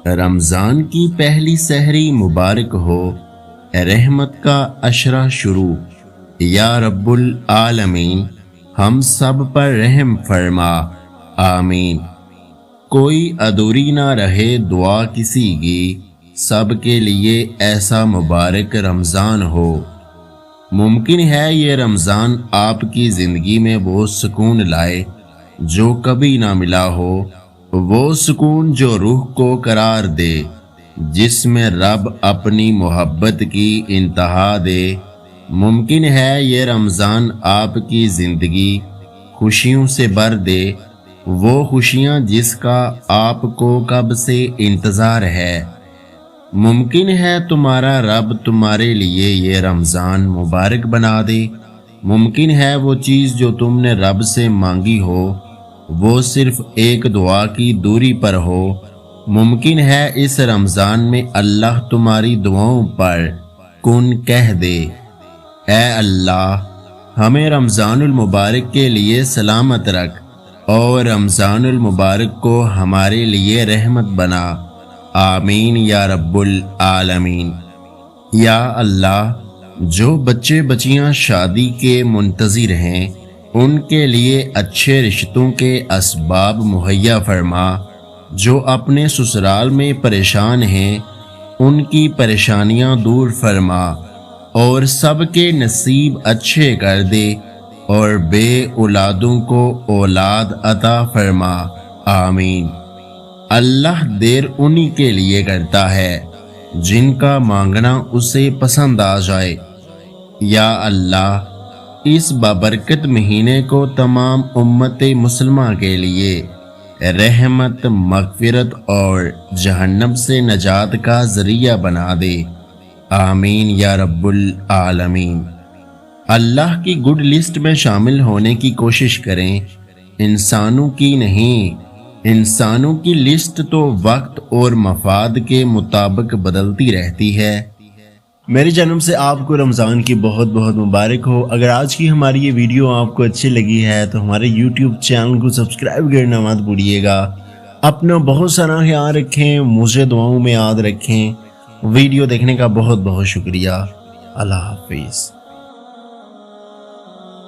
رمضان کی پہلی سحری مبارک ہو، رحمت کا عشرہ شروع۔ یا رب العالمین ہم سب پر رحم فرما، آمین۔ کوئی ادھوری نہ رہے دعا کسی کی، سب کے لیے ایسا مبارک رمضان ہو۔ ممکن ہے یہ رمضان آپ کی زندگی میں وہ سکون لائے جو کبھی نہ ملا ہو، وہ سکون جو روح کو قرار دے، جس میں رب اپنی محبت کی انتہا دے۔ ممکن ہے یہ رمضان آپ کی زندگی خوشیوں سے بھر دے، وہ خوشیاں جس کا آپ کو کب سے انتظار ہے۔ ممکن ہے تمہارا رب تمہارے لیے یہ رمضان مبارک بنا دے۔ ممکن ہے وہ چیز جو تم نے رب سے مانگی ہو وہ صرف ایک دعا کی دوری پر ہو۔ ممکن ہے اس رمضان میں اللہ تمہاری دعاؤں پر کن کہہ دے۔ اے اللہ ہمیں رمضان المبارک کے لیے سلامت رکھ اور رمضان المبارک کو ہمارے لیے رحمت بنا، آمین یا رب العالمین۔ یا اللہ جو بچے بچیاں شادی کے منتظر ہیں ان کے لیے اچھے رشتوں کے اسباب مہیا فرما، جو اپنے سسرال میں پریشان ہیں ان کی پریشانیاں دور فرما، اور سب کے نصیب اچھے کر دے، اور بے اولادوں کو اولاد عطا فرما، آمین۔ اللہ دیر انہی کے لیے کرتا ہے جن کا مانگنا اسے پسند آ جائے۔ یا اللہ اس بابرکت مہینے کو تمام امت مسلمہ کے لیے رحمت، مغفرت اور جہنم سے نجات کا ذریعہ بنا دے، آمین یا رب العالمین۔ اللہ کی گڈ لسٹ میں شامل ہونے کی کوشش کریں، انسانوں کی نہیں۔ انسانوں کی لسٹ تو وقت اور مفاد کے مطابق بدلتی رہتی ہے۔ میری جانب سے آپ کو رمضان کی بہت بہت مبارک ہو۔ اگر آج کی ہماری یہ ویڈیو آپ کو اچھی لگی ہے تو ہمارے یوٹیوب چینل کو سبسکرائب کرنا مت بھولیے گا۔ اپنا بہت سارا خیال رکھیں، مجھے دعاؤں میں یاد رکھیں۔ ویڈیو دیکھنے کا بہت بہت شکریہ۔ اللہ حافظ۔